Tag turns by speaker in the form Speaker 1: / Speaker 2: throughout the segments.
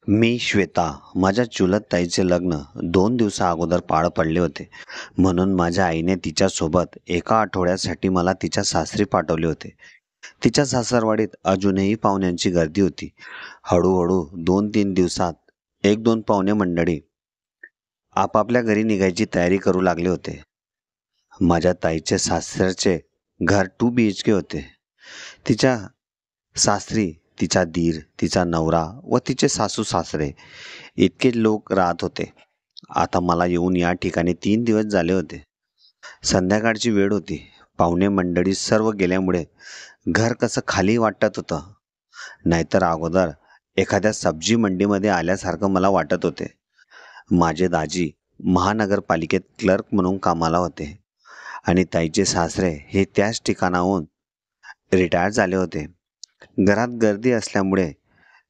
Speaker 1: मी श्वेता. माझ्या चुलत ताईचे लग्न 2 दिवसा अगोदर पार पडले होते, म्हणून माझ्या आईने तिच्यासोबत एका आठवड्यासाठी मला तिच्या सासरी पाठवले होते. तिच्या सासरवाडीत अजूनही पाहुण्यांची गर्दी होती. हळूहळू 2-3 दिवसात 1-2 पाहुणे मंडळी आपापल्या घरी निघायची तयारी करू लागले होते. माझ्या ताईचे सासरचे घर 2 BHK होते. तिच्या सासरी तिचा दीर, तिचा नवरा व तिचे सासू सासरे इतके लोक राहत होते. आता मला येऊन या ठिकाणी 3 दिवस झाले होते. संध्याकाळची वेळ होती. पाहुणे मंडळी सर्व गेल्यामुळे घर कसं खाली वाटत होतं. नाहीतर अगोदर एखाद्या सब्जी मंडीमध्ये आल्यासारखं मला वाटत होते. माझे दाजी महानगरपालिकेत क्लर्क म्हणून कामाला होते आणि ताईचे सासरे हे त्याच ठिकाणाहून रिटायर झाले होते. घरात गर्दी असल्यामुळे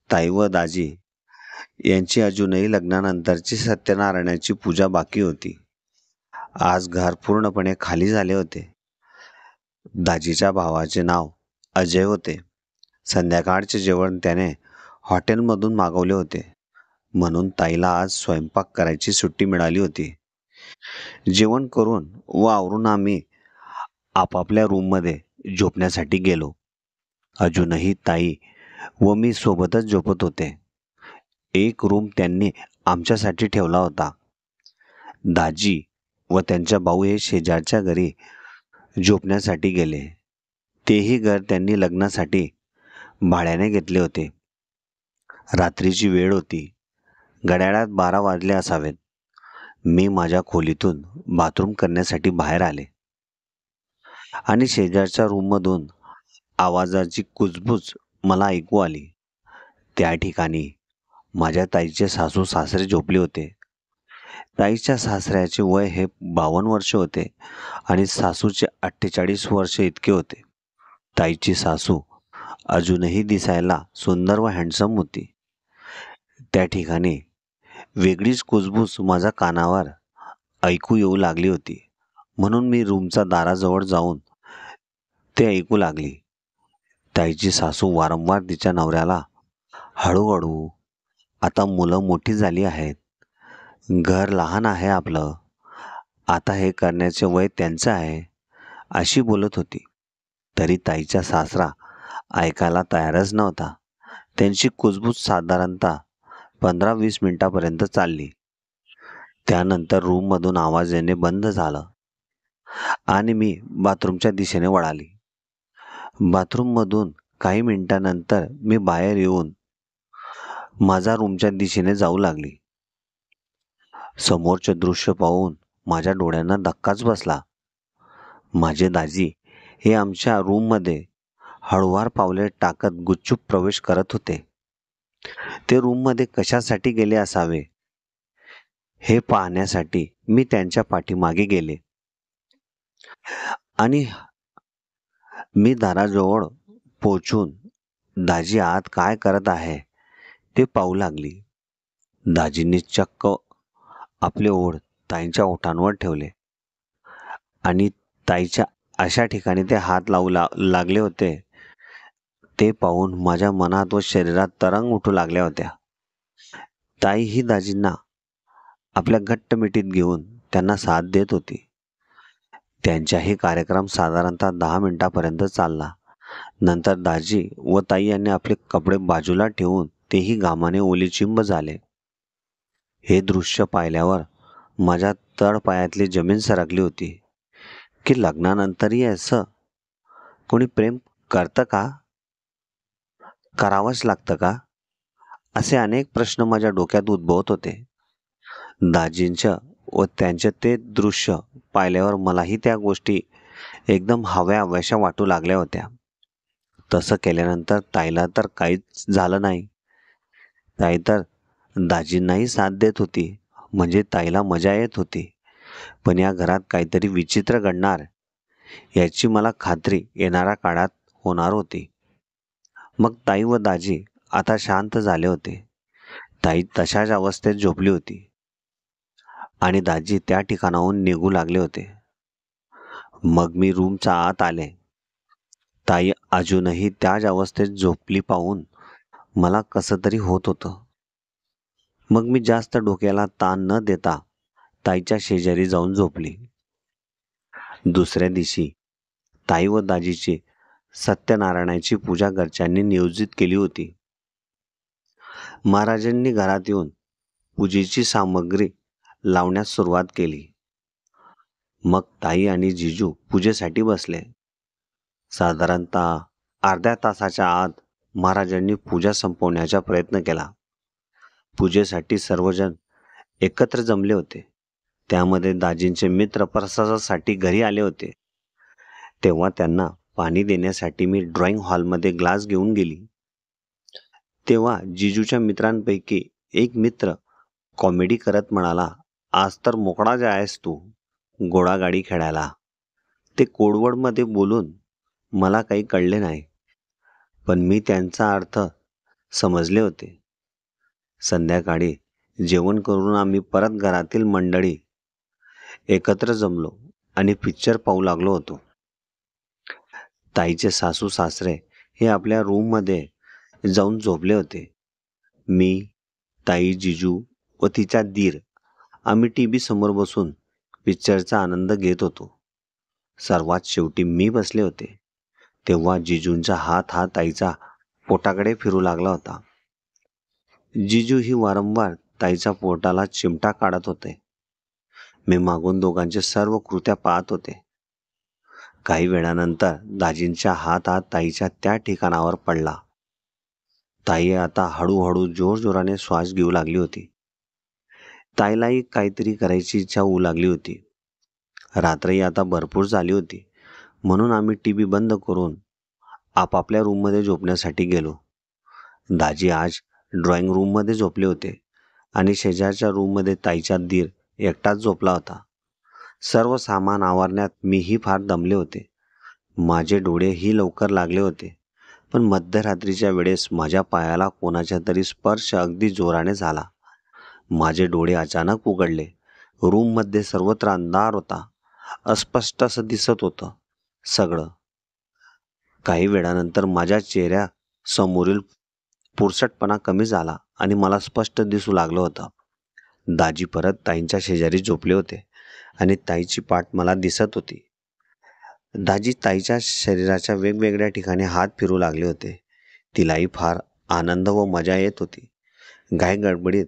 Speaker 1: ताई व दाजी यांची अजूनही लग्नानंतरची सत्यनारायणाची पूजा बाकी होती. आज घर पूर्णपणे खाली झाले होते. दाजीच्या भावाचे नाव अजय होते. संध्याकाळचे जेवण त्याने हॉटेलमधून मागवले होते, म्हणून ताईला आज स्वयंपाक करायची सुट्टी मिळाली होती. जेवण करून व आवरून आम्ही आपापल्या रूममध्ये झोपण्यासाठी गेलो. अजूनही ताई व मी सोबतच झोपत होते. एक रूम त्यांनी आमच्यासाठी ठेवला होता. दाजी व त्यांचा भाऊ हे शेजारच्या घरी झोपण्यासाठी गेले. तेही घर त्यांनी लग्नासाठी भाड्याने घेतले होते. रात्रीची वेळ होती. घड्याळात 12 वाजले असावेत. मी माझ्या खोलीतून बाथरूम करण्यासाठी बाहेर आले आणि शेजारच्या रूममधून आवाजाची कुजबूज मला ऐकू आली. त्या ठिकाणी माझ्या ताईचे सासू सासरे झोपले होते. ताईच्या सासऱ्याचे वय हे 52 वर्ष होते आणि सासूचे 48 वर्ष इतके होते. ताईची सासू अजूनही दिसायला सुंदर व हँडसम होती. त्या ठिकाणी वेगळीच कुजबूज माझ्या कानावर ऐकू येऊ लागली होती, म्हणून मी रूमच्या दाराजवळ जाऊन ते ऐकू लागली. ताईची सासू वारंवार तिच्या नवऱ्याला, हळूहळू, आता मुलं मोठी झाली आहेत, घर लहान आहे आपलं, आता हे करण्याचे वय त्यांचं आहे, अशी बोलत होती. तरी ताईचा सासरा ऐकायला तयारच नव्हता. त्यांची कुजबूज साधारणतः 15-20 मिनिटापर्यंत चालली. त्यानंतर रूममधून आवाज येणे बंद झालं आणि मी बाथरूमच्या दिशेने वळाली. बाथरूममधून काही मिनिटांनंतर मी बाहेर येऊन माझ्या रूमच्या दिशेने जाऊ लागली. समोरचे दृश्य पाहून माझ्या डोळ्यांना धक्काच बसला. माझे दाजी हे आमच्या रूममध्ये हळूवार पावले टाकत गुपचूप प्रवेश करत होते. ते रूममध्ये कशासाठी गेले असावे हे पाहण्यासाठी मी त्यांच्या पाठीमागे गेले आणि मी दाराजवळ पोचून दाजी आत काय करत आहे ते पाहू लागली. दाजींनी चक्क आपले ओठ ताईंच्या ओठांवर ठेवले आणि ताईच्या अशा ठिकाणी ते हात लावू लागले होते. ते पाहून माझ्या मनात व शरीरात तरंग उठू लागल्या होत्या. ताई ही दाजींना आपल्या घट्ट मिठीत घेऊन त्यांना साथ देत होती. त्यांचाही कार्यक्रम साधारणतः 10 मिनिटापर्यंत चालला. नंतर दाजी व ताई यांनी आपले कपडे बाजूला ठेवून तेही घामाने ओलीचिंब झाले. हे दृश्य पाहिल्यावर माझ्या तळपायातली जमीन सरकली होती. की लग्नानंतरही असं कोणी प्रेम करतं का? करावंच लागतं का? असे अनेक प्रश्न माझ्या डोक्यात उद्भवत होते. दाजींचं व त्यांचे ते दृश्य पाहिल्यावर मलाही त्या गोष्टी एकदम हव्याशा वाटू लागल्या होत्या. तसं केल्यानंतर ताईला तर काहीच झालं नाही. ताई तर दाजींनाही साथ देत होती, म्हणजे ताईला मजा येत होती. पण या घरात काहीतरी विचित्र घडणार याची मला खात्री येणाऱ्या काळात होणार होती. मग ताई व दाजी आता शांत झाले होते. ताई तशाच अवस्थेत झोपली होती आणि दाजी त्या ठिकाणाहून निघू लागले होते. मग मी रूमच्या आत आले. ताई अजूनही त्याच अवस्थेत झोपली पाहून मला कसं तरी होत होतं. मग मी जास्त डोक्याला ताण न देता ताईच्या शेजारी जाऊन झोपली. दुसऱ्या दिवशी ताई व दाजीची सत्यनारायणाची पूजा घरच्यांनी नियोजित केली होती. महाराजांनी घरात येऊन पूजेची सामग्री लावण्यास सुरुवात केली. मग ताई आणि जिजू पूजेसाठी बसले. साधारणतः अर्ध्या तासाच्या आत महाराजांनी पूजा संपवण्याचा प्रयत्न केला. पूजेसाठी सर्वजण एकत्र जमले होते. त्यामध्ये दाजींचे मित्र प्रसादासाठी घरी आले होते. तेव्हा त्यांना पाणी देण्यासाठी मी ड्रॉइंग हॉलमध्ये ग्लास घेऊन गेली. तेव्हा जिजूच्या मित्रांपैकी एक मित्र कॉमेडी करत म्हणाला, आज तर मोकळा जे आहेस तू घोडागाडी खेळायला. ते कोडवडमध्ये बोलून मला काही कळले नाही, पण मी त्यांचा अर्थ समजले होते. संध्याकाळी जेवण करून आम्ही परत घरातील मंडळी एकत्र जमलो आणि पिक्चर पाहू लागलो होतो. ताईचे सासू सासरे हे आपल्या रूममध्ये जाऊन झोपले होते. मी, ताई, जिजू व तिचा दीर आम्ही टीव्ही समोर बसून पिक्चरचा आनंद घेत होतो. सर्वात शेवटी मी बसले होते. तेव्हा जिजूंचा हात हा ताईचा पोटाकडे फिरू लागला होता. जिजू ही वारंवार ताईच्या पोटाला चिमटा काढत होते. मी मागून दोघांचे सर्व कृत्या पाहत होते. काही वेळानंतर दाजींचा हात हा ताईच्या त्या ठिकाणावर पडला. ताई आता हळूहळू जोरजोराने श्वास घेऊ लागली होती. ताईलाही काहीतरी करायची इच्छा होऊ लागली होती. रात्रही आता भरपूर झाली होती, म्हणून आम्ही टीव्ही बंद करून आपापल्या रूममध्ये झोपण्यासाठी गेलो. दाजी आज ड्रॉइंग रूममध्ये झोपले होते आणि शेजारच्या रूममध्ये ताईचा दीर एकटाच झोपला होता. सर्व सामान आवरण्यात मीही फार दमले होते. माझे डोळेही लवकर लागले होते, पण मध्यरात्रीच्या वेळेस माझ्या पायाला कोणाचा तरी स्पर्श अगदी जोराने झाला. माझे डोळे अचानक उघडले. रूममध्ये सर्वत्र अंधार होता. अस्पष्ट असं दिसत होतं सगळं. काही वेळानंतर माझ्या चेहऱ्यासमोरील पुरसटपणा कमी झाला आणि मला स्पष्ट दिसू लागलं होतं. दाजी परत ताईंच्या शेजारी झोपले होते आणि ताईची पाठ मला दिसत होती. दाजी ताईच्या शरीराच्या वेगवेगळ्या ठिकाणी हात फिरू लागले होते. तिलाही फार आनंद व मजा येत होती. घाई गडबडीत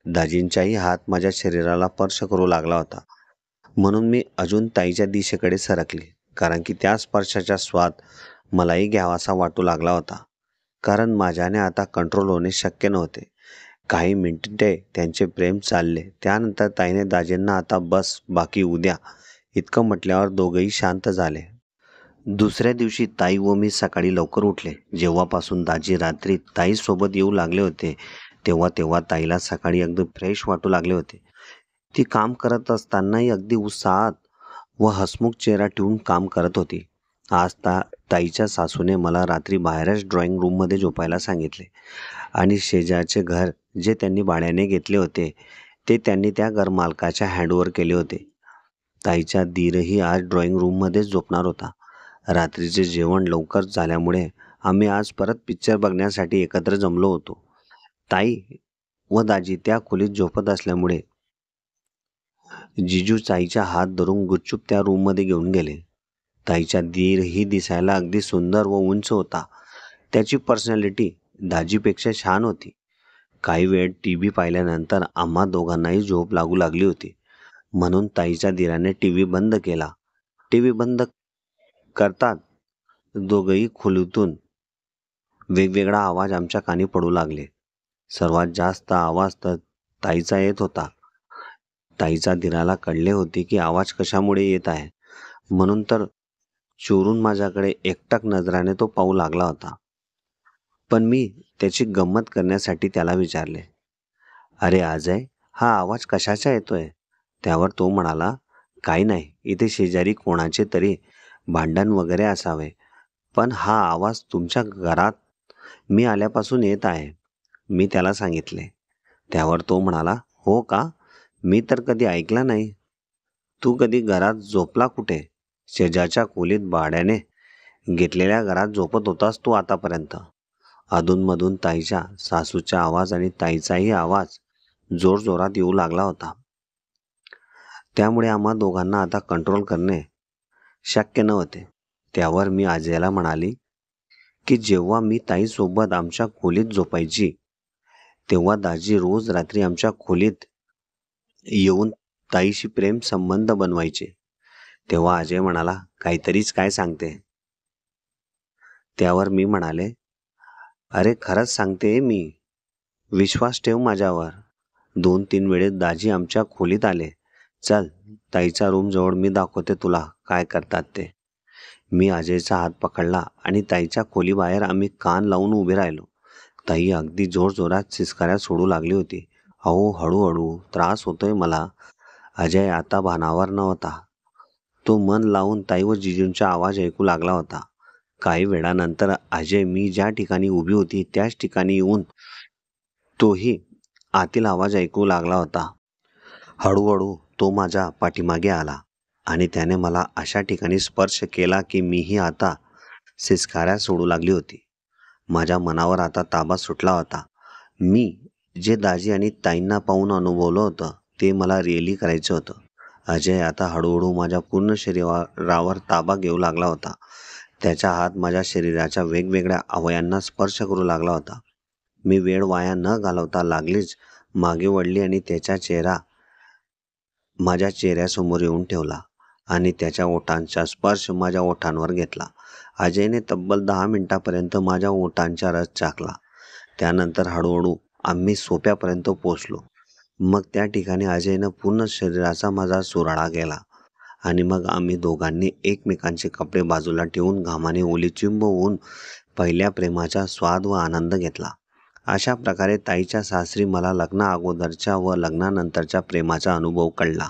Speaker 1: दाजींचाही हात माझ्या शरीराला स्पर्श करू लागला होता, म्हणून मी अजून ताईच्या दिशेकडे सरकले, कारण की त्या स्पर्शाचा स्वाद मलाही घ्यावासा वाटू लागला होता. कारण माझ्याने आता कंट्रोल होणे शक्य नव्हते. काही मिनिटे त्यांचे प्रेम चालले. त्यानंतर ताईने दाजींना आता बस, बाकी उद्या इतकं म्हटल्यावर दोघंही शांत झाले. दुसऱ्या दिवशी ताई व मी सकाळी लवकर उठले. जेव्हापासून दाजी रात्री ताईसोबत येऊ लागले होते तेव्हा ताईला सकाळी अगदी फ्रेश वाटू लागले होते. ती काम करत असतानाही अगदी उत्साहात व हसमुख चेहरा ठेवून काम करत होती. आज ताईच्या सासूने मला रात्री बाहेरच ड्रॉइंग रूममध्ये झोपायला सांगितले आणि शेजारचे घर जे त्यांनी भाड्याने घेतले होते ते त्यांनी त्या घरमालकाच्या हँडओव्हर केले होते. ताईचा दीरही आज ड्रॉइंग रूममध्येच झोपणार होता. रात्रीचे जेवण लवकर झाल्यामुळे आम्ही आज परत पिक्चर बघण्यासाठी एकत्र जमलो होतो. ताई व दाजी त्या खोलीत झोपत असल्यामुळे जिजू ताईचा हात धरून गुपचूप त्या रूममध्ये घेऊन गेले. ताईचा दीरही दिसायला अगदी सुंदर व उंच होता. त्याची पर्सनॅलिटी दाजीपेक्षा छान होती. काही वेळ टीव्ही पाहिल्यानंतर आम्हा दोघांनाही झोप लागू लागली होती, म्हणून ताईच्या दीराने टीव्ही बंद केला. टीव्ही बंद करतात दोघंही खोलीतून वेगवेगळा आवाज आमच्या कानी पडू लागले. सर्वात जास्त आवाज तर ताईचा येत होता. ताईच्या दीराला कळले होते की आवाज कशामुळे येत आहे, म्हणून तर चोरून माझ्याकडे एकटक नजराने तो पाहू लागला होता. पण मी त्याची गंमत करण्यासाठी त्याला विचारले, अरे अजय, हा आवाज कशाचा येतोय? त्यावर तो म्हणाला, काही नाही, इथे शेजारी कोणाचे तरी भांडण वगैरे असावे, पण हा आवाज तुमच्या घरात मी आल्यापासून येत आहे. मी त्याला सांगितले. त्यावर तो म्हणाला, हो का? मी तर कधी ऐकला नाही. तू कधी घरात झोपला कुठे? शेजारच्या खोलीत भाड्याने घेतलेल्या घरात झोपत होतास तू आतापर्यंत. अधूनमधून ताईच्या सासूचा आवाज आणि ताईचाही आवाज जोरजोरात येऊ लागला होता. त्यामुळे आम्हा दोघांना आता कंट्रोल करणे शक्य नव्हते. त्यावर मी अजयला म्हणाली की जेव्हा मी ताईसोबत आमच्या खोलीत झोपायची तेव्हा दाजी रोज रात्री आमच्या खोलीत येऊन ताईशी प्रेम संबंध बनवायचे. तेव्हा अजय म्हणाला, काहीतरीच काय सांगते. त्यावर मी म्हणाले, अरे खरंच सांगते मी, विश्वास ठेव माझ्यावर. 2-3 वेळेस दाजी आमच्या खोलीत आले. चल ताईच्या रूम जवळ मी दाखवते तुला काय करतात ते. मी अजयचा हात पकडला आणि ताईच्या खोलीबाहेर आम्ही कान लावून उभे राहिलो. ताई अगदी जोरजोरात सिसकाऱ्या सोडू लागली होती. अहो हळूहळू, त्रास होतोय मला. अजय आता भानावर नव्हता. तो मन लावून ताई व जिजूंचा आवाज ऐकू लागला होता. काही वेळानंतर अजय मी ज्या ठिकाणी उभी होती त्याच ठिकाणी येऊन तोही आतील आवाज ऐकू लागला होता. हळूहळू तो माझ्या पाठीमागे आला आणि त्याने मला अशा ठिकाणी स्पर्श केला की मीही आता सिसकाऱ्या सोडू लागली होती. माझ्या मनावर आता ताबा सुटला होता. मी जे दाजी आणि ताईंना पाहून अनुभवलं होतं ते मला रिअली करायचं होतं. अजय आता हळूहळू माझ्या पूर्ण शरीरावर ताबा घेऊ लागला होता. त्याचा हात माझ्या शरीराच्या वेगवेगळ्या अवयवांना स्पर्श करू लागला होता. मी वेळ वाया न घालवता लागलीच मागे वळली आणि त्याचा चेहरा माझ्या चेहऱ्यासमोर येऊन ठेवला आणि त्याच्या ओठांचा स्पर्श माझ्या ओठांवर घेतला. अजयने तब्बल 10 मिनिटापर्यंत माझ्या ओठांचा रस चाखला. त्यानंतर हळूहळू आम्ही सोफ्यापर्यंत पोचलो. मग त्या ठिकाणी अजयनं पूर्ण शरीराचा माझा चुराडा केला आणि मग आम्ही दोघांनी एकमेकांचे कपडे बाजूला ठेवून घामाने ओलीचिंब होऊन पहिल्या प्रेमाचा स्वाद व आनंद घेतला. अशा प्रकारे ताईच्या सासरी मला लग्ना अगोदरच्या व लग्नानंतरच्या प्रेमाचा अनुभव कळला.